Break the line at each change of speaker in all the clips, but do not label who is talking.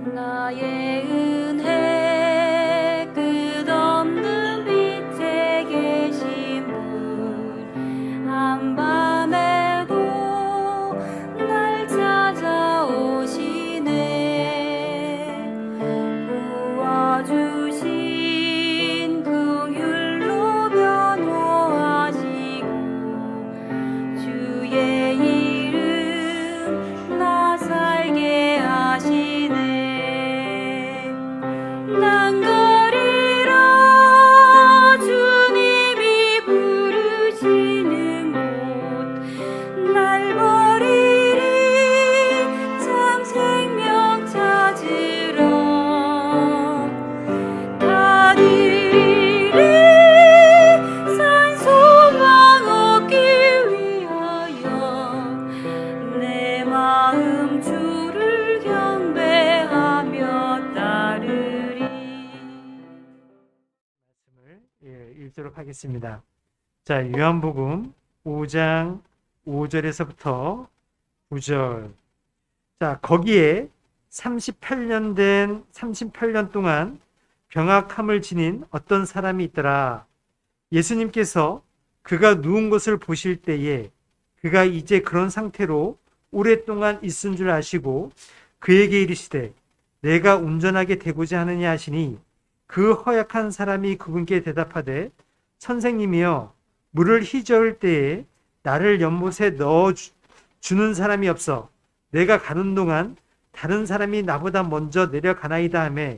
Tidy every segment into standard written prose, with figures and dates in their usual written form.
나의 은혜 끝없는 빛에 계신 분 한밤에도 날 찾아오시네. 부어주신 그 율로 변호하시고 주의 이름 나 살게 하시네. 난 가리라 주님이 부르시는 곳, 날 버리리 참 생명 찾으러 다니리 산 소망 얻기 위하여 내 마음 주를 경배하며 따르리.
말씀을 읽도록 하겠습니다. 자, 요한복음 5장 5절에서부터 9절. 자, 거기에 38년 동안 병약함을 지닌 어떤 사람이 있더라. 예수님께서 그가 누운 것을 보실 때에 그가 이제 그런 상태로 오랫동안 있은 줄 아시고 그에게 이르시되 내가 온전하게 되고자 하느냐 하시니 그 허약한 사람이 그분께 대답하되 선생님이여 물을 휘저을 때에 나를 연못에 넣어 주는 사람이 없어 내가 가는 동안 다른 사람이 나보다 먼저 내려가나이다 하며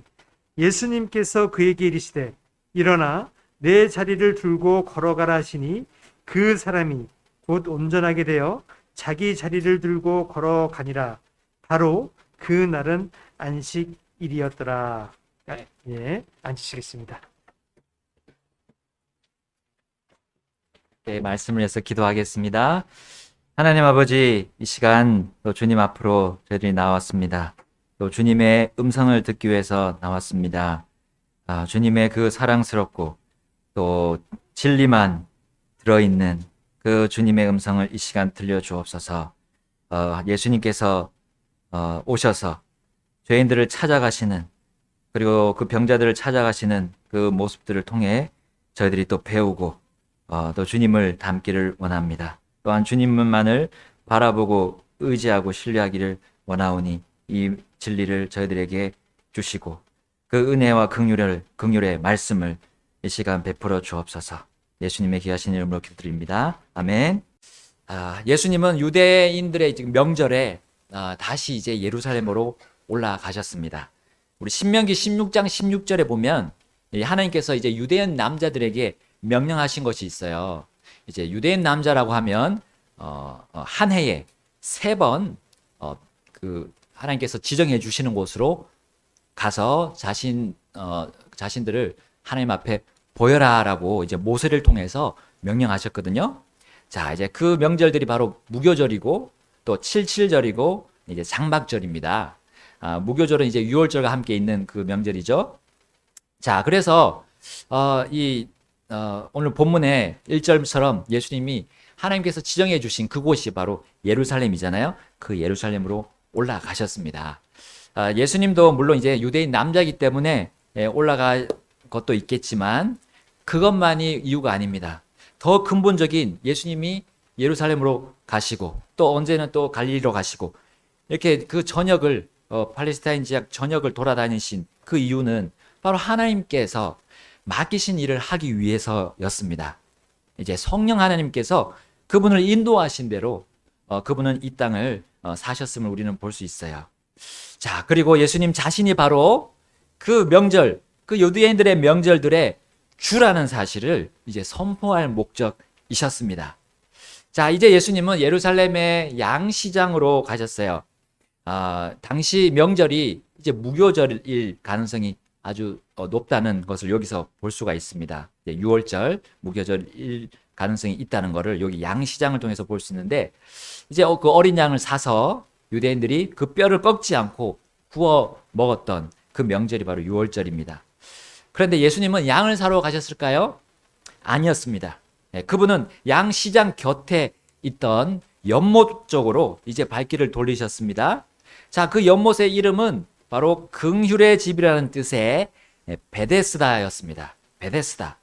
예수님께서 그에게 이르시되 일어나 내 자리를 들고 걸어가라 하시니 그 사람이 곧 온전하게 되어 자기 자리를 들고 걸어가니라. 바로 그 날은 안식일이었더라. 예, 앉으시겠습니다.
네, 말씀을 해서 기도하겠습니다. 하나님 아버지, 이 시간 또 주님 앞으로 저희들이 나왔습니다. 또 주님의 음성을 듣기 위해서 나왔습니다. 주님의 그 사랑스럽고 또 진리만 들어있는 그 주님의 음성을 이 시간 들려주옵소서. 예수님께서 오셔서 죄인들을 찾아가시는, 그리고 그 병자들을 찾아가시는 그 모습들을 통해 저희들이 또 배우고 또 주님을 닮기를 원합니다. 또한 주님만을 바라보고 의지하고 신뢰하기를 원하오니 이 진리를 저희들에게 주시고 그 은혜와 긍휼의 말씀을 이 시간 베풀어 주옵소서. 예수님의 귀하신 이름으로 기도드립니다. 아멘. 예수님은 유대인들의 지금 명절에 다시 이제 예루살렘으로 올라가셨습니다. 우리 신명기 16장 16절에 보면 하나님께서 이제 유대인 남자들에게 명령하신 것이 있어요. 이제 유대인 남자라고 하면 한 해에 3번 그 하나님께서 지정해 주시는 곳으로 가서 자신들을 하나님 앞에 보여라라고 이제 모세를 통해서 명령하셨거든요. 자, 이제 그 명절들이 바로 무교절이고 또 칠칠절이고 이제 장막절입니다. 무교절은 이제 유월절과 함께 있는 그 명절이죠. 자, 그래서 오늘 본문의 1절처럼 예수님이 하나님께서 지정해 주신 그곳이 바로 예루살렘이잖아요. 그 예루살렘으로 올라가셨습니다. 예수님도 물론 이제 유대인 남자이기 때문에 올라갈 것도 있겠지만 그것만이 이유가 아닙니다. 더 근본적인 예수님이 예루살렘으로 가시고 또 언제는 또 갈릴리로 가시고 이렇게 그 전역을 팔레스타인 지역 전역을 돌아다니신 그 이유는 바로 하나님께서 맡기신 일을 하기 위해서였습니다. 이제 성령 하나님께서 그분을 인도하신 대로 그분은 이 땅을 사셨음을 우리는 볼 수 있어요. 자, 그리고 예수님 자신이 바로 그 명절, 그 유대인들의 명절들의 주라는 사실을 이제 선포할 목적이셨습니다. 자, 이제 예수님은 예루살렘의 양시장으로 가셨어요. 당시 명절이 이제 무교절일 가능성이 아주 높다는 것을 여기서 볼 수가 있습니다. 유월절, 무교절일 가능성이 있다는 것을 여기 양시장을 통해서 볼 수 있는데 이제 그 어린 양을 사서 유대인들이 그 뼈를 꺾지 않고 구워 먹었던 그 명절이 바로 유월절입니다. 그런데 예수님은 양을 사러 가셨을까요? 아니었습니다. 그분은 양시장 곁에 있던 연못 쪽으로 이제 발길을 돌리셨습니다. 자, 그 연못의 이름은 바로 긍휼의 집이라는 뜻의 베데스다였습니다. 베데스다.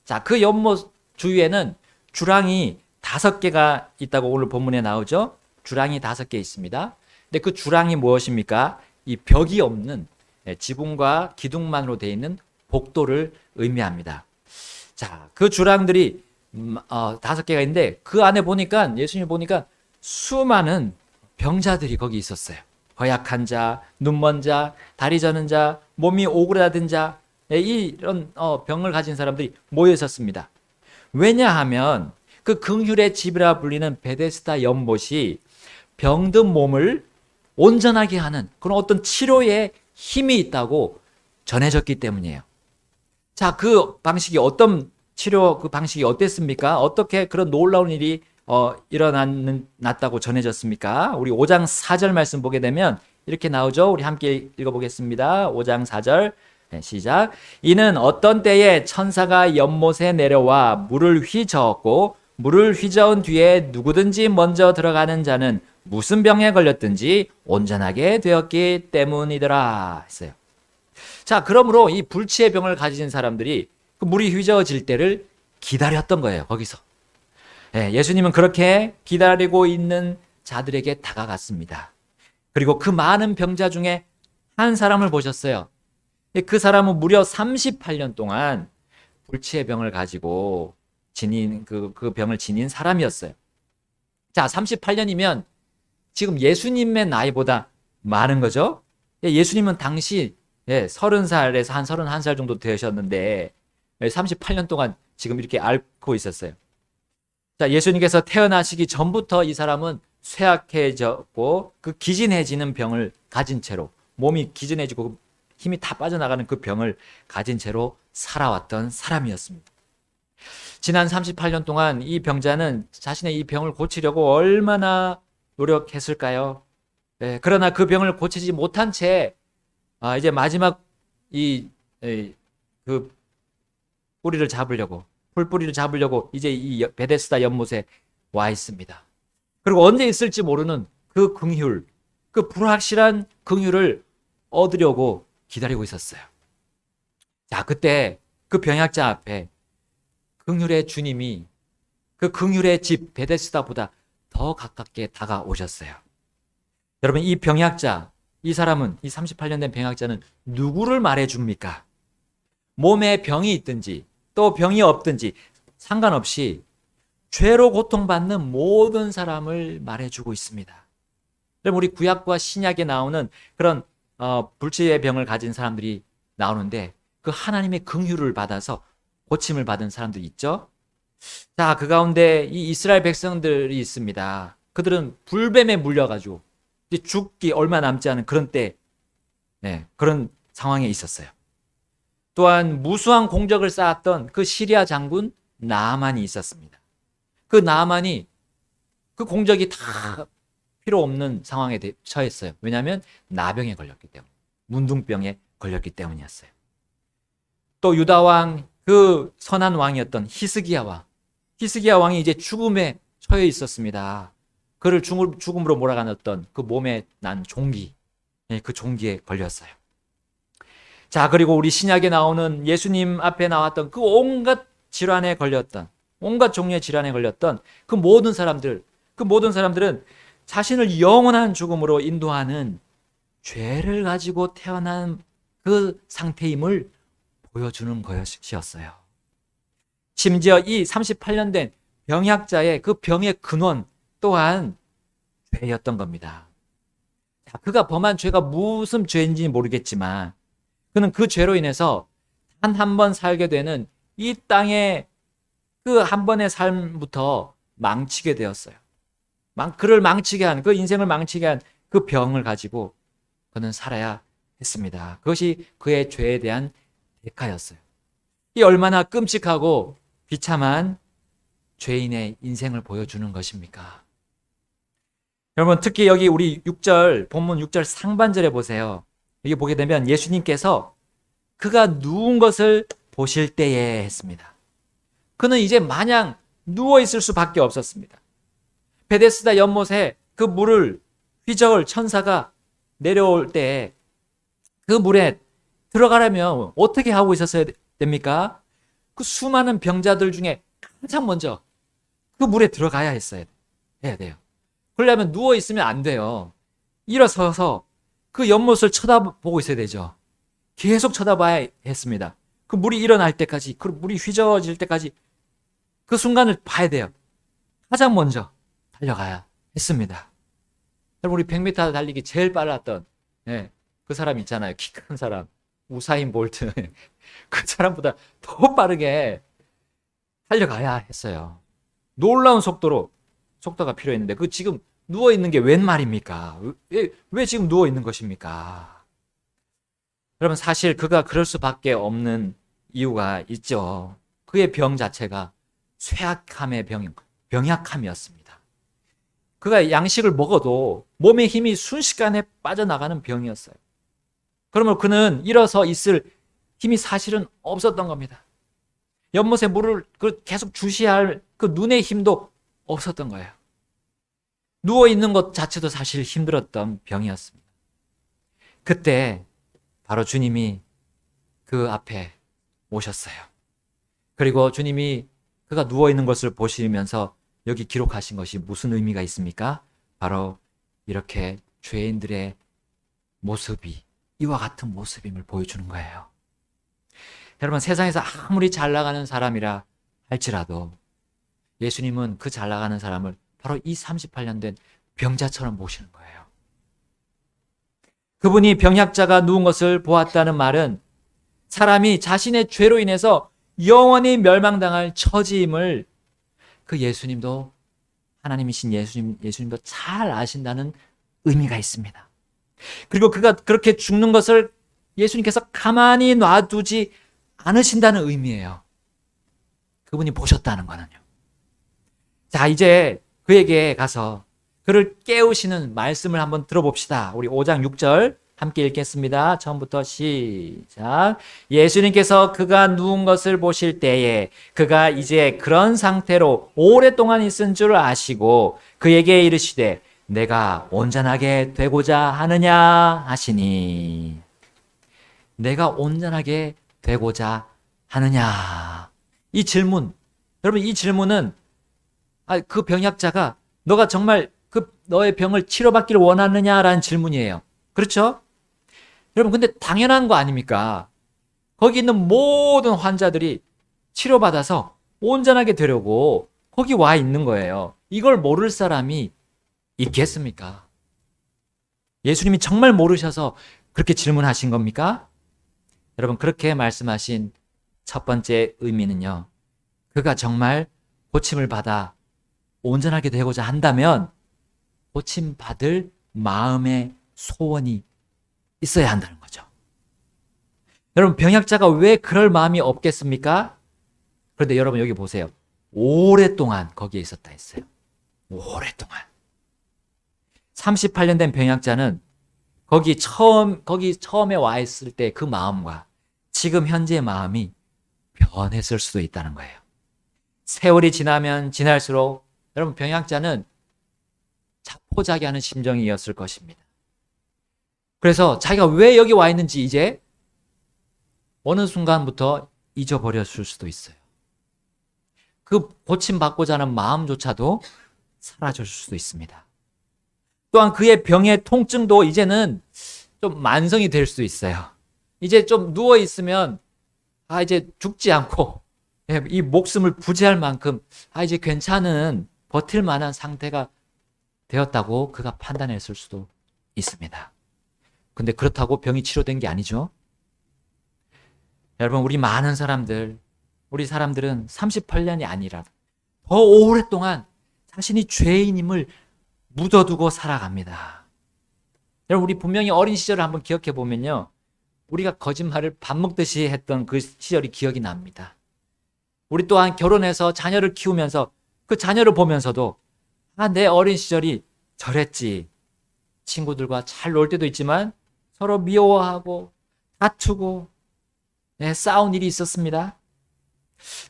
자, 그 연못 주위에는 주랑이 5개가 있다고 오늘 본문에 나오죠. 주랑이 5개 있습니다. 근데 그 주랑이 무엇입니까? 이 벽이 없는 지붕과 기둥만으로 되어 있는 복도를 의미합니다. 자, 그 주랑들이 5개가 있는데 그 안에 보니까 예수님 보니까 수많은 병자들이 거기 있었어요. 허약한 자, 눈먼 자, 다리 저는 자, 몸이 오그라든 자, 이런 병을 가진 사람들이 모여 있었습니다. 왜냐하면 그 긍휼의 집이라 불리는 베데스다 연못이 병든 몸을 온전하게 하는 그런 어떤 치료의 힘이 있다고 전해졌기 때문이에요. 자, 그 방식이 어떤 치료 그 방식이 어땠습니까? 어떻게 그런 놀라운 일이 일어났다고 전해졌습니까? 우리 5장 4절 말씀 보게 되면 이렇게 나오죠. 우리 함께 읽어보겠습니다. 5장 4절 시작. 이는 어떤 때에 천사가 연못에 내려와 물을 휘저었고 물을 휘저은 뒤에 누구든지 먼저 들어가는 자는 무슨 병에 걸렸든지 온전하게 되었기 때문이더라 했어요. 자, 그러므로 이 불치의 병을 가진 사람들이 그 물이 휘저어질 때를 기다렸던 거예요. 거기서. 예수님은 그렇게 기다리고 있는 자들에게 다가갔습니다. 그리고 그 많은 병자 중에 한 사람을 보셨어요. 그 사람은 무려 38년 동안 불치의 병을 가지고 지닌 그 병을 지닌 사람이었어요. 자, 38년이면 지금 예수님의 나이보다 많은 거죠. 예수님은 당시 30살에서 한 31살 정도 되셨는데 38년 동안 지금 이렇게 앓고 있었어요. 자, 예수님께서 태어나시기 전부터 이 사람은 쇠약해졌고 그 기진해지는 병을 가진 채로 몸이 기진해지고 힘이 다 빠져나가는 그 병을 가진 채로 살아왔던 사람이었습니다. 지난 38년 동안 이 병자는 자신의 이 병을 고치려고 얼마나 노력했을까요? 그러나 그 병을 고치지 못한 채 이제 마지막 그 뿌리를 잡으려고 풀뿌리를 잡으려고 이제 이 베데스다 연못에 와 있습니다. 그리고 언제 있을지 모르는 그 긍휼, 그 불확실한 긍휼을 얻으려고 기다리고 있었어요. 자, 그때 그 병약자 앞에 긍휼의 주님이 그 긍휼의 집 베데스다보다 더 가깝게 다가오셨어요. 여러분, 이 병약자, 이 사람은, 이 38년 된 병약자는 누구를 말해줍니까? 몸에 병이 있든지 또 병이 없든지 상관없이 죄로 고통받는 모든 사람을 말해주고 있습니다. 그럼 우리 구약과 신약에 나오는 그런 불치의 병을 가진 사람들이 나오는데 그 하나님의 긍휼을 받아서 고침을 받은 사람들이 있죠. 자, 그 가운데 이 이스라엘 백성들이 있습니다. 그들은 불뱀에 물려가지고 이제 죽기 얼마 남지 않은 그런 때, 그런 상황에 있었어요. 또한 무수한 공적을 쌓았던 그 시리아 장군 나아만이 있었습니다. 그 나아만이 그 공적이 다 필요 없는 상황에 처했어요. 왜냐하면 나병에 걸렸기 때문에, 문둥병에 걸렸기 때문이었어요. 또 유다 왕, 그 선한 왕이었던 히스기야 왕이 이제 죽음에 처해 있었습니다. 그를 죽음으로 몰아가놨던 그 몸에 난 종기, 그 종기에 걸렸어요. 자, 그리고 우리 신약에 나오는 예수님 앞에 나왔던 그 온갖 질환에 걸렸던, 온갖 종류의 질환에 걸렸던 그 모든 사람들은 자신을 영원한 죽음으로 인도하는 죄를 가지고 태어난 그 상태임을 보여주는 것이었어요. 심지어 이 38년 된 병약자의 그 병의 근원 또한 죄였던 겁니다. 자, 그가 범한 죄가 무슨 죄인지 모르겠지만 그는 그 죄로 인해서 단 한 번 살게 되는 이 땅의 그 한 번의 삶부터 망치게 되었어요. 그를 망치게 한, 그 인생을 망치게 한 그 병을 가지고 그는 살아야 했습니다. 그것이 그의 죄에 대한 대가였어요. 이 얼마나 끔찍하고 비참한 죄인의 인생을 보여주는 것입니까? 여러분, 특히 여기 우리 6절, 본문 6절 상반절에 보세요. 여기 보게 되면 예수님께서 그가 누운 것을 보실 때에 했습니다. 그는 이제 마냥 누워있을 수밖에 없었습니다. 베데스다 연못에 그 물을 휘저을 천사가 내려올 때에 그 물에 들어가려면 어떻게 하고 있었어야 됩니까? 그 수많은 병자들 중에 가장 먼저 그 물에 들어가야 해야 돼요. 그러려면 누워 있으면 안 돼요. 일어서서 그 연못을 쳐다보고 있어야 되죠. 계속 쳐다봐야 했습니다. 그 물이 일어날 때까지, 그 물이 휘저어질 때까지 그 순간을 봐야 돼요. 가장 먼저 달려가야 했습니다. 여러분, 우리 100m 달리기 제일 빨랐던 그 사람 있잖아요. 키 큰 사람. 우사인 볼트. 그 사람보다 더 빠르게 달려가야 했어요. 놀라운 속도가 필요했는데 그 지금 누워있는 게 웬 말입니까? 왜 지금 누워있는 것입니까? 여러분, 사실 그가 그럴 수밖에 없는 이유가 있죠. 그의 병 자체가 쇠약함의 병약함이었습니다. 그가 양식을 먹어도 몸의 힘이 순식간에 빠져나가는 병이었어요. 그러면 그는 일어서 있을 힘이 사실은 없었던 겁니다. 연못에 물을 계속 주시할 그 눈의 힘도 없었던 거예요. 누워있는 것 자체도 사실 힘들었던 병이었습니다. 그때 바로 주님이 그 앞에 오셨어요. 그리고 주님이 그가 누워있는 것을 보시면서 여기 기록하신 것이 무슨 의미가 있습니까? 바로 이렇게 죄인들의 모습이 이와 같은 모습임을 보여주는 거예요. 여러분, 세상에서 아무리 잘 나가는 사람이라 할지라도 예수님은 그 잘 나가는 사람을 바로 이 38년 된 병자처럼 보시는 거예요. 그분이 병약자가 누운 것을 보았다는 말은 사람이 자신의 죄로 인해서 영원히 멸망당할 처지임을 그 예수님도, 하나님이신 예수님도 잘 아신다는 의미가 있습니다. 그리고 그가 그렇게 죽는 것을 예수님께서 가만히 놔두지 않으신다는 의미예요. 그분이 보셨다는 거는요. 자, 이제 그에게 가서 그를 깨우시는 말씀을 한번 들어봅시다. 우리 5장 6절 함께 읽겠습니다. 처음부터 시작. 예수님께서 그가 누운 것을 보실 때에 그가 이제 그런 상태로 오랫동안 있은 줄 아시고 그에게 이르시되 내가 온전하게 되고자 하느냐 하시니. 내가 온전하게 되고자 하느냐. 이 질문, 여러분, 이 질문은 그 병약자가 너가 정말 너의 병을 치료받기를 원하느냐라는 질문이에요. 그렇죠? 여러분, 근데 당연한 거 아닙니까? 거기 있는 모든 환자들이 치료받아서 온전하게 되려고 거기 와 있는 거예요. 이걸 모를 사람이 있겠습니까? 예수님이 정말 모르셔서 그렇게 질문하신 겁니까? 여러분, 그렇게 말씀하신 첫 번째 의미는요, 그가 정말 고침을 받아 온전하게 되고자 한다면 고침받을 마음의 소원이 있어야 한다는 거죠. 여러분, 병약자가 왜 그럴 마음이 없겠습니까? 그런데 여러분, 여기 보세요. 오랫동안 거기에 있었다 했어요. 오랫동안. 38년 된 병약자는 거기 처음에 와 있을 때 그 마음과 지금 현재의 마음이 변했을 수도 있다는 거예요. 세월이 지나면 지날수록 여러분, 병약자는 자포자기하는 심정이었을 것입니다. 그래서 자기가 왜 여기 와 있는지 이제 어느 순간부터 잊어버렸을 수도 있어요. 그 고침받고자 하는 마음조차도 사라질 수도 있습니다. 또한 그의 병의 통증도 이제는 좀 만성이 될 수도 있어요. 이제 좀 누워 있으면 이제 죽지 않고 이 목숨을 부지할 만큼 이제 괜찮은 버틸 만한 상태가 되었다고 그가 판단했을 수도 있습니다. 근데 그렇다고 병이 치료된 게 아니죠. 여러분, 우리 사람들은 38년이 아니라 더 오랫동안 자신이 죄인임을 묻어두고 살아갑니다. 여러분, 우리 분명히 어린 시절을 한번 기억해 보면요, 우리가 거짓말을 밥 먹듯이 했던 그 시절이 기억이 납니다. 우리 또한 결혼해서 자녀를 키우면서 그 자녀를 보면서도 내 어린 시절이 저랬지. 친구들과 잘 놀 때도 있지만 서로 미워하고 다투고 싸운 일이 있었습니다.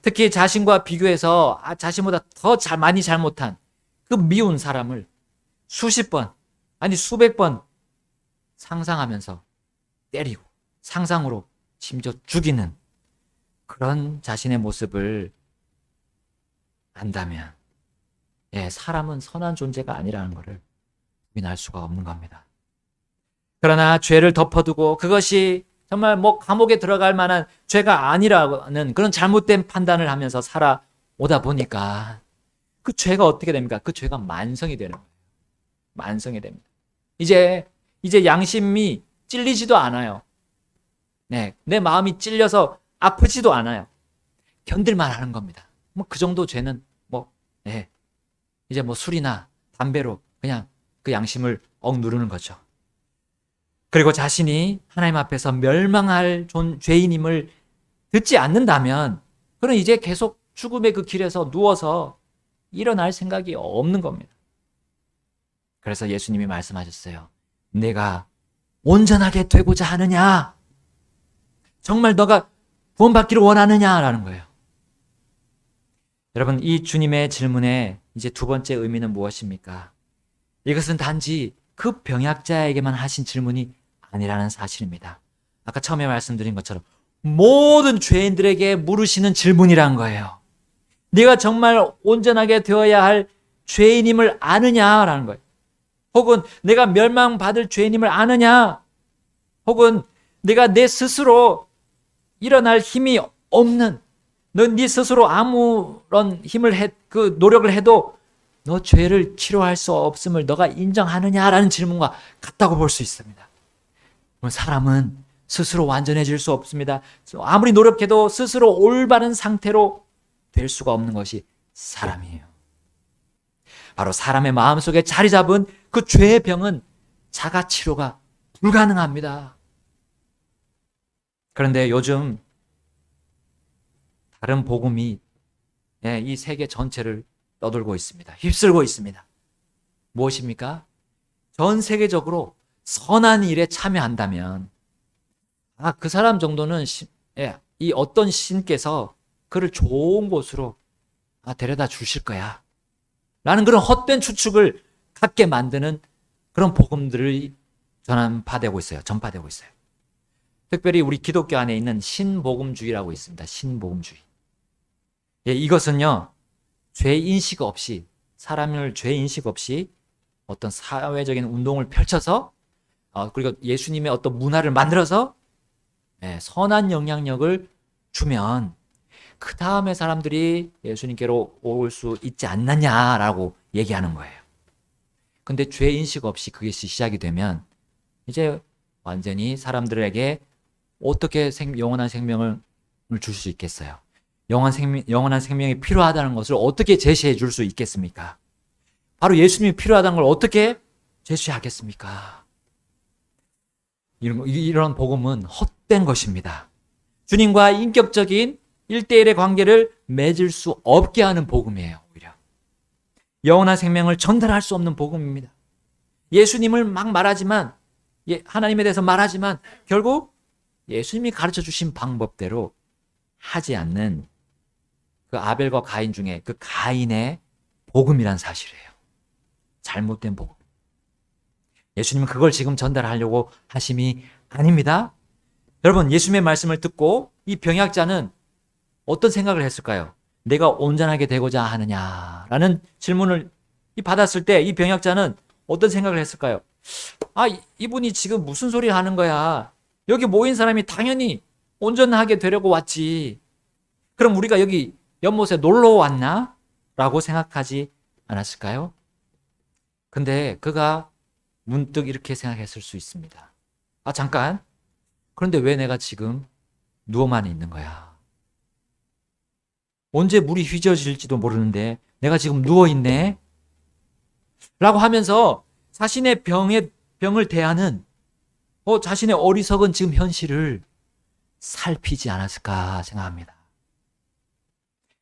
특히 자신과 비교해서 자신보다 더 많이 잘못한 그 미운 사람을 수십 번, 아니 수백 번 상상하면서 때리고 상상으로 심지어 죽이는 그런 자신의 모습을 안다면, 사람은 선한 존재가 아니라는 것을 우리는 알 수가 없는 겁니다. 그러나 죄를 덮어두고 그것이 정말 감옥에 들어갈 만한 죄가 아니라는 그런 잘못된 판단을 하면서 살아오다 보니까 그 죄가 어떻게 됩니까? 그 죄가 만성이 되는 거예요. 만성이 됩니다. 이제 양심이 찔리지도 않아요. 내 마음이 찔려서 아프지도 않아요. 견딜만 하는 겁니다. 그 정도 죄는 이제 술이나 담배로 그냥 그 양심을 억누르는 거죠. 그리고 자신이 하나님 앞에서 멸망할 죄인임을 듣지 않는다면 그는 이제 계속 죽음의 그 길에서 누워서 일어날 생각이 없는 겁니다. 그래서 예수님이 말씀하셨어요. 내가 온전하게 되고자 하느냐? 정말 너가 구원받기를 원하느냐라는 거예요. 여러분, 이 주님의 질문의 이제 두 번째 의미는 무엇입니까? 이것은 단지 그 병약자에게만 하신 질문이 아니라는 사실입니다. 아까 처음에 말씀드린 것처럼 모든 죄인들에게 물으시는 질문이란 거예요. 네가 정말 온전하게 되어야 할 죄인임을 아느냐라는 거예요. 혹은 내가 멸망받을 죄인임을 아느냐? 혹은 내가 내 스스로 일어날 힘이 없는, 네 스스로 아무런 노력을 해도 너 죄를 치료할 수 없음을 너가 인정하느냐라는 질문과 같다고 볼 수 있습니다. 사람은 스스로 완전해질 수 없습니다. 아무리 노력해도 스스로 올바른 상태로 될 수가 없는 것이 사람이에요. 바로 사람의 마음속에 자리 잡은 그 죄의 병은 자가 치료가 불가능합니다. 그런데 요즘 다른 복음이 이 세계 전체를 떠돌고 있습니다. 휩쓸고 있습니다. 무엇입니까? 전 세계적으로 선한 일에 참여한다면 그 사람 정도는 이 어떤 신께서 그를 좋은 곳으로 데려다 주실 거야 라는 그런 헛된 추측을 갖게 만드는 그런 복음들이 전파되고 있어요. 특별히 우리 기독교 안에 있는 신복음주의라고 있습니다. 신복음주의. 이것은요, 죄인식 없이, 사람을 죄인식 없이 어떤 사회적인 운동을 펼쳐서 그리고 예수님의 어떤 문화를 만들어서 선한 영향력을 주면 그 다음에 사람들이 예수님께로 올 수 있지 않느냐라고 얘기하는 거예요. 근데 죄인식 없이 그것이 시작이 되면 이제 완전히 사람들에게 어떻게 영원한 생명을 줄 수 있겠어요? 영원한 생명이 필요하다는 것을 어떻게 제시해 줄 수 있겠습니까? 바로 예수님이 필요하다는 걸 어떻게 제시하겠습니까? 이런 복음은 헛된 것입니다. 주님과 인격적인 1대1의 관계를 맺을 수 없게 하는 복음이에요. 오히려 영원한 생명을 전달할 수 없는 복음입니다. 예수님을 막 말하지만, 하나님에 대해서 말하지만 결국 예수님이 가르쳐 주신 방법대로 하지 않는 그 아벨과 가인 중에 그 가인의 복음이란 사실이에요. 잘못된 복음. 예수님은 그걸 지금 전달하려고 하심이 아닙니다. 여러분, 예수님의 말씀을 듣고 이 병약자는 어떤 생각을 했을까요? 내가 온전하게 되고자 하느냐라는 질문을 받았을 때 이 병약자는 어떤 생각을 했을까요? 이분이 지금 무슨 소리 하는 거야? 여기 모인 사람이 당연히 온전하게 되려고 왔지. 그럼 우리가 여기 연못에 놀러 왔나? 라고 생각하지 않았을까요? 근데 그가 문득 이렇게 생각했을 수 있습니다. 잠깐. 그런데 왜 내가 지금 누워만 있는 거야? 언제 물이 휘저질지도 모르는데 내가 지금 누워있네? 라고 하면서 자신의 병을 대하는 자신의 어리석은 지금 현실을 살피지 않았을까 생각합니다.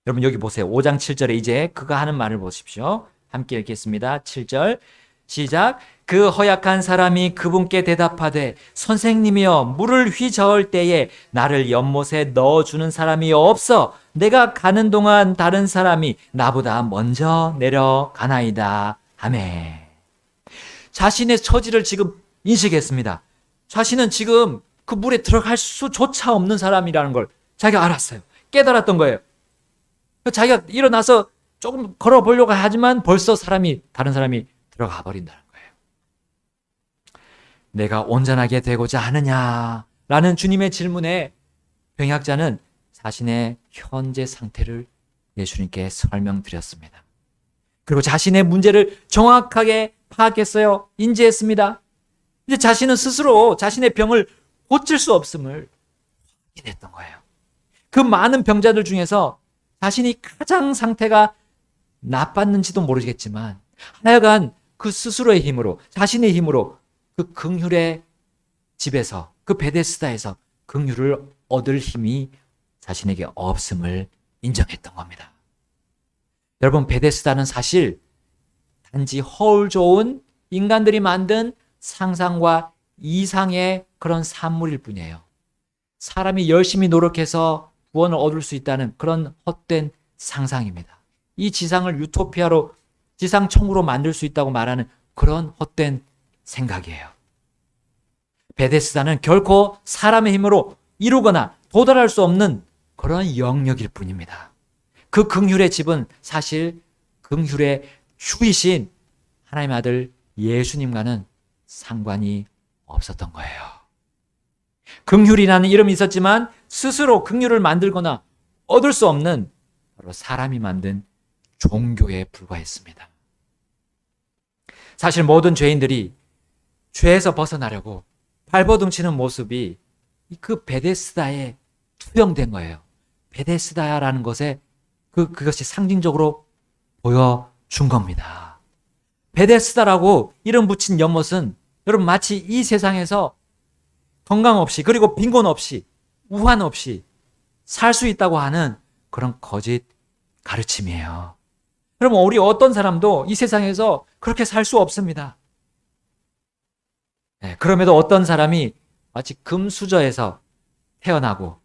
여러분, 여기 보세요. 5장 7절에 이제 그가 하는 말을 보십시오. 함께 읽겠습니다. 7절 시작. 그 허약한 사람이 그분께 대답하되 선생님이여, 물을 휘저을 때에 나를 연못에 넣어주는 사람이 없어 내가 가는 동안 다른 사람이 나보다 먼저 내려가나이다. 아멘. 자신의 처지를 지금 인식했습니다. 자신은 지금 그 물에 들어갈 수조차 없는 사람이라는 걸 자기가 알았어요. 깨달았던 거예요. 자기가 일어나서 조금 걸어보려고 하지만 벌써 다른 사람이 들어가 버린다는 거예요. 내가 온전하게 되고자 하느냐라는 주님의 질문에 병약자는 자신의 현재 상태를 예수님께 설명드렸습니다. 그리고 자신의 문제를 정확하게 파악했어요. 인지했습니다. 이제 자신은 스스로 자신의 병을 고칠 수 없음을 확인했던 거예요. 그 많은 병자들 중에서 자신이 가장 상태가 나빴는지도 모르겠지만 하여간 그 스스로의 힘으로, 자신의 힘으로 그 긍휼의 집에서, 그 베데스다에서 긍휼을 얻을 힘이 자신에게 없음을 인정했던 겁니다. 여러분, 베데스다는 사실 단지 허울 좋은 인간들이 만든 상상과 이상의 그런 산물일 뿐이에요. 사람이 열심히 노력해서 구원을 얻을 수 있다는 그런 헛된 상상입니다. 이 지상을 유토피아로, 지상천국으로 만들 수 있다고 말하는 그런 헛된 생각이에요. 베데스다는 결코 사람의 힘으로 이루거나 도달할 수 없는 그런 영역일 뿐입니다. 그 긍휼의 집은 사실 긍휼의 주이신 하나님의 아들 예수님과는 상관이 없었던 거예요. 긍휼이라는 이름이 있었지만 스스로 긍휼을 만들거나 얻을 수 없는 바로 사람이 만든 종교에 불과했습니다. 사실 모든 죄인들이 죄에서 벗어나려고 발버둥치는 모습이 그 베데스다에 투영된 거예요. 베데스다라는 것에 그것이 상징적으로 보여준 겁니다. 베데스다라고 이름 붙인 연못은 여러분 마치 이 세상에서 건강 없이, 그리고 빈곤 없이, 우환 없이 살 수 있다고 하는 그런 거짓 가르침이에요. 여러분, 우리 어떤 사람도 이 세상에서 그렇게 살 수 없습니다. 그럼에도 어떤 사람이 마치 금수저에서 태어나고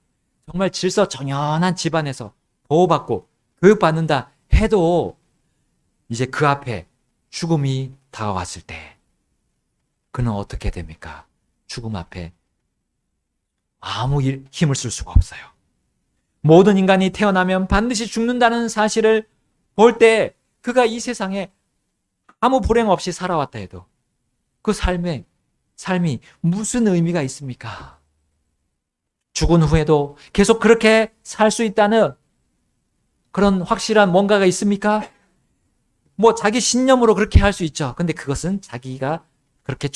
정말 질서정연한 집안에서 보호받고 교육받는다 해도 이제 그 앞에 죽음이 다가왔을 때 그는 어떻게 됩니까? 죽음 앞에 아무 힘을 쓸 수가 없어요. 모든 인간이 태어나면 반드시 죽는다는 사실을 볼 때 그가 이 세상에 아무 불행 없이 살아왔다 해도 그 삶이 무슨 의미가 있습니까? 죽은 후에도 계속 그렇게 살 수 있다는 그런 확실한 뭔가가 있습니까? 뭐 자기 신념으로 그렇게 할 수 있죠. 근데 그것은 자기가 그렇게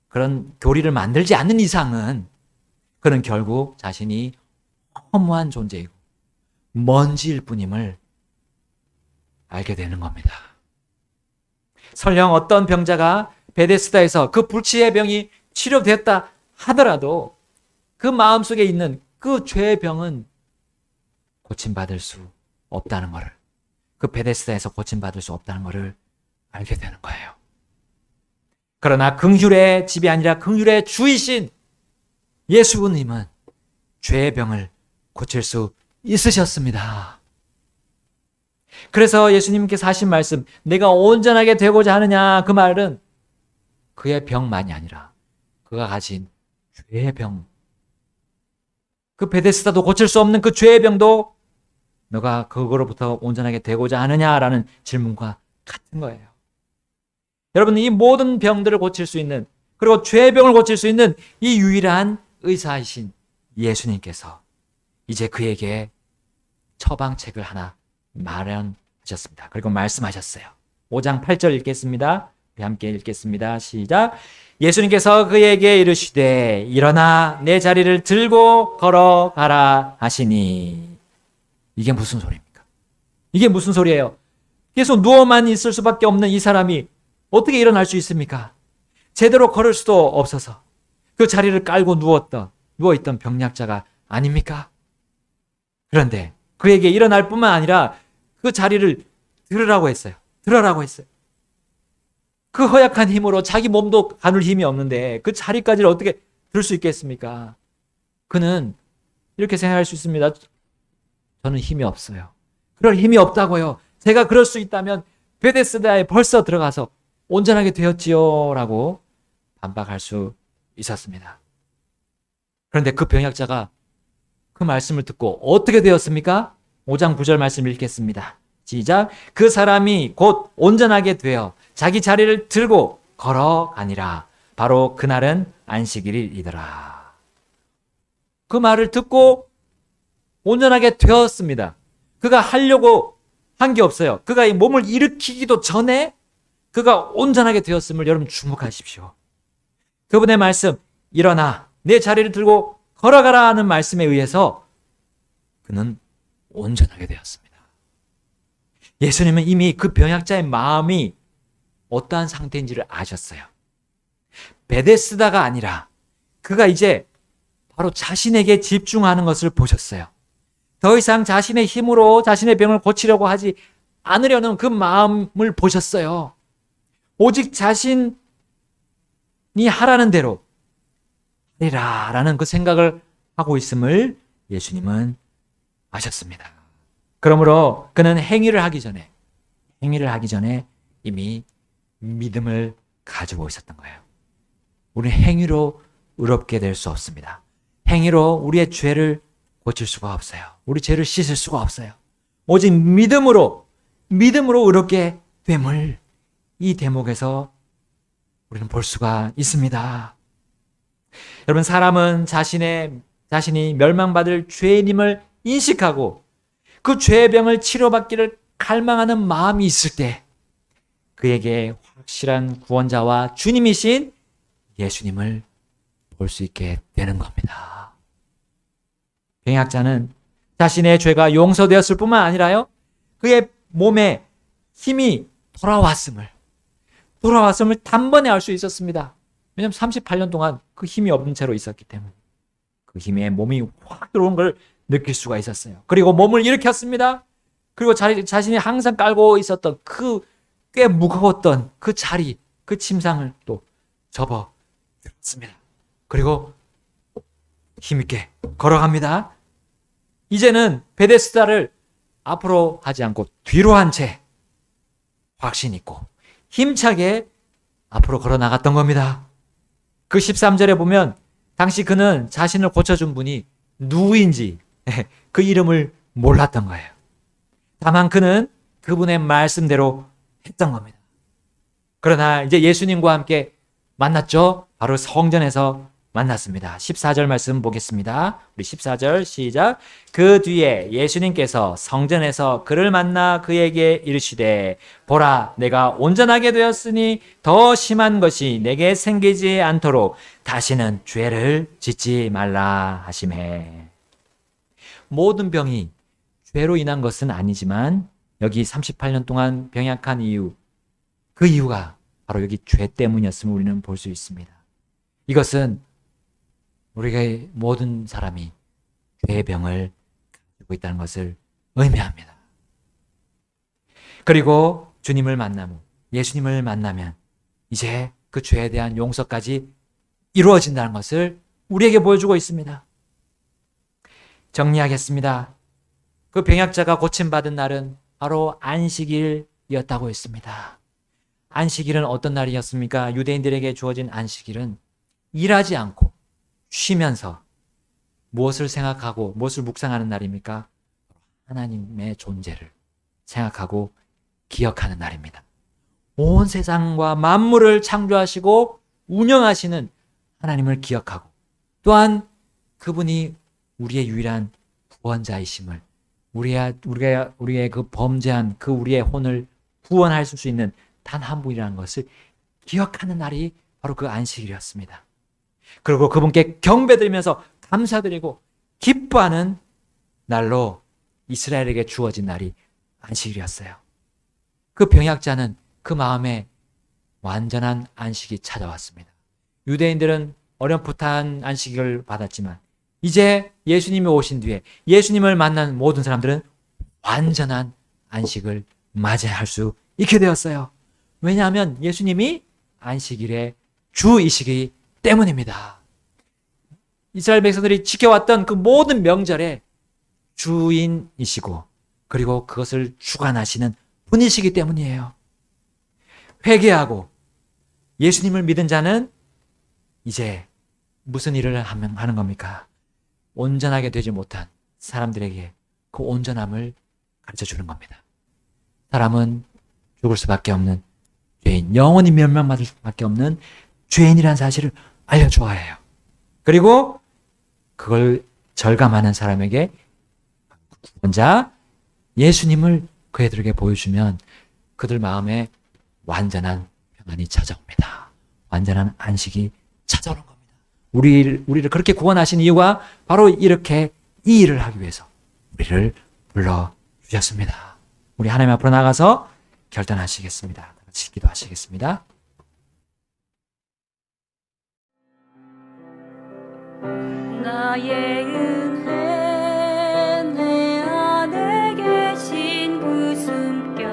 그런 교리를 만들지 않는 이상은 그는 결국 자신이 허무한 존재이고 먼지일 뿐임을 알게 되는 겁니다. 설령 어떤 병자가 베데스다에서 그 불치의 병이 치료됐다 하더라도 그 마음속에 있는 그 죄의 병은 고침받을 수 없다는 것을, 그 베데스다에서 고침받을 수 없다는 것을 알게 되는 거예요. 그러나 긍휼의 집이 아니라 긍휼의 주이신 예수님은 죄의 병을 고칠 수 있으셨습니다. 그래서 예수님께서 하신 말씀, 내가 온전하게 되고자 하느냐, 그 말은 그의 병만이 아니라 그가 가진 죄의 병, 그 베데스다도 고칠 수 없는 그 죄의 병도 너가 그거로부터 온전하게 되고자 하느냐라는 질문과 같은 거예요. 여러분, 이 모든 병들을 고칠 수 있는, 그리고 죄의 병을 고칠 수 있는 이 유일한 의사이신 예수님께서 이제 그에게 처방책을 하나 마련하셨습니다. 그리고 말씀하셨어요. 5장 8절 읽겠습니다. 함께 읽겠습니다. 시작. 예수님께서 그에게 이르시되 일어나 내 자리를 들고 걸어가라 하시니. 이게 무슨 소리입니까? 이게 무슨 소리예요? 계속 누워만 있을 수밖에 없는 이 사람이 어떻게 일어날 수 있습니까? 제대로 걸을 수도 없어서 그 자리를 깔고 누워있던 병약자가 아닙니까? 그런데 그에게 일어날 뿐만 아니라 그 자리를 들으라고 했어요. 그 허약한 힘으로 자기 몸도 가눌 힘이 없는데 그 자리까지를 어떻게 들 수 있겠습니까? 그는 이렇게 생각할 수 있습니다. 저는 힘이 없어요. 그럴 힘이 없다고요. 제가 그럴 수 있다면 베데스다에 벌써 들어가서 온전하게 되었지요 라고 반박할 수 있었습니다. 그런데 그 병약자가 그 말씀을 듣고 어떻게 되었습니까? 5장 9절 말씀을 읽겠습니다. 시작. 그 사람이 곧 온전하게 되어 자기 자리를 들고 걸어가니라. 바로 그날은 안식일이더라. 그 말을 듣고 온전하게 되었습니다. 그가 하려고 한 게 없어요. 그가 이 몸을 일으키기도 전에 그가 온전하게 되었음을 여러분 주목하십시오. 그분의 말씀, 일어나 내 자리를 들고 걸어가라 하는 말씀에 의해서 그는 온전하게 되었습니다. 예수님은 이미 그 병약자의 마음이 어떠한 상태인지를 아셨어요. 베데스다가 아니라 그가 이제 바로 자신에게 집중하는 것을 보셨어요. 더 이상 자신의 힘으로 자신의 병을 고치려고 하지 않으려는 그 마음을 보셨어요. 오직 자신이 하라는 대로 하리라 라는 그 생각을 하고 있음을 예수님은 아셨습니다. 그러므로 그는 행위를 하기 전에 이미 믿음을 가지고 있었던 거예요. 우리는 행위로 의롭게 될 수 없습니다. 행위로 우리의 죄를 고칠 수가 없어요. 우리 죄를 씻을 수가 없어요. 오직 믿음으로 의롭게 됨을 이 대목에서 우리는 볼 수가 있습니다. 여러분, 사람은 자신이 멸망받을 죄인임을 인식하고 그 죄의 병을 치료받기를 갈망하는 마음이 있을 때 그에게 확실한 구원자와 주님이신 예수님을 볼 수 있게 되는 겁니다. 병약자는 자신의 죄가 용서되었을 뿐만 아니라요, 그의 몸에 힘이 돌아왔음을 단번에 알 수 있었습니다. 왜냐하면 38년 동안 그 힘이 없는 채로 있었기 때문에 그 힘에 몸이 확 들어온 걸 느낄 수가 있었어요. 그리고 몸을 일으켰습니다. 그리고 자신이 항상 깔고 있었던 그 꽤 무거웠던 그 자리, 그 침상을 또 접어들었습니다. 그리고 힘있게 걸어갑니다. 이제는 베데스다를 앞으로 하지 않고 뒤로 한 채 확신 있고 힘차게 앞으로 걸어 나갔던 겁니다. 그 13절에 보면 당시 그는 자신을 고쳐준 분이 누구인지 그 이름을 몰랐던 거예요. 다만 그는 그분의 말씀대로 했던 겁니다. 그러나 이제 예수님과 함께 만났죠. 바로 성전에서 만났습니다. 14절 말씀 보겠습니다. 우리 14절 시작. 그 뒤에 예수님께서 성전에서 그를 만나 그에게 이르시되 보라, 내가 온전하게 되었으니 더 심한 것이 내게 생기지 않도록 다시는 죄를 짓지 말라 하시매. 모든 병이 죄로 인한 것은 아니지만 여기 38년 동안 병약한 이유, 그 이유가 바로 여기 죄 때문이었음을 우리는 볼 수 있습니다. 이것은 우리가 모든 사람이 죄의 병을 가지고 있다는 것을 의미합니다. 그리고 주님을 만나면, 예수님을 만나면 이제 그 죄에 대한 용서까지 이루어진다는 것을 우리에게 보여주고 있습니다. 정리하겠습니다. 그 병약자가 고침받은 날은 바로 안식일이었다고 했습니다. 안식일은 어떤 날이었습니까? 유대인들에게 주어진 안식일은 일하지 않고 쉬면서 무엇을 생각하고 무엇을 묵상하는 날입니까? 하나님의 존재를 생각하고 기억하는 날입니다. 온 세상과 만물을 창조하시고 운영하시는 하나님을 기억하고 또한 그분이 우리의 유일한 구원자이심을, 우리의 그 범죄한 그 우리의 혼을 구원할 수 있는 단 한 분이라는 것을 기억하는 날이 바로 그 안식일이었습니다. 그리고 그분께 경배드리면서 감사드리고 기뻐하는 날로 이스라엘에게 주어진 날이 안식일이었어요. 그 병약자는 그 마음에 완전한 안식이 찾아왔습니다. 유대인들은 어렴풋한 안식을 받았지만 이제 예수님이 오신 뒤에 예수님을 만난 모든 사람들은 완전한 안식을 맞이할 수 있게 되었어요. 왜냐하면 예수님이 안식일의 주이시기 때문입니다. 이스라엘 백성들이 지켜왔던 그 모든 명절의 주인이시고 그리고 그것을 주관하시는 분이시기 때문이에요. 회개하고 예수님을 믿은 자는 이제 무슨 일을 하는 겁니까? 온전하게 되지 못한 사람들에게 그 온전함을 가르쳐 주는 겁니다. 사람은 죽을 수밖에 없는 죄인, 영원히 멸망받을 수밖에 없는 죄인이라는 사실을 알려줘야 해요. 그리고 그걸 절감하는 사람에게 구원자 예수님을 그애들에게 보여주면 그들 마음에 완전한 평안이 찾아옵니다. 완전한 안식이 찾아오는 겁니다. 우리를 그렇게 구원하신 이유가 바로 이렇게 이 일을 하기 위해서 우리를 불러주셨습니다. 우리 하나님 앞으로 나가서 결단하시겠습니다. 같이 기도하시겠습니다.
나의 은혜 내 안에 계신 그 숨결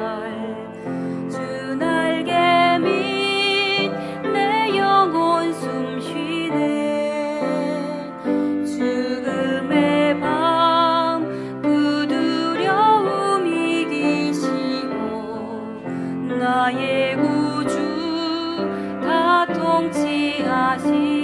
주 날개 밑 내 영혼 숨쉬네 죽음의 밤 그 두려움 이기시고 나의 구주 다 통치하시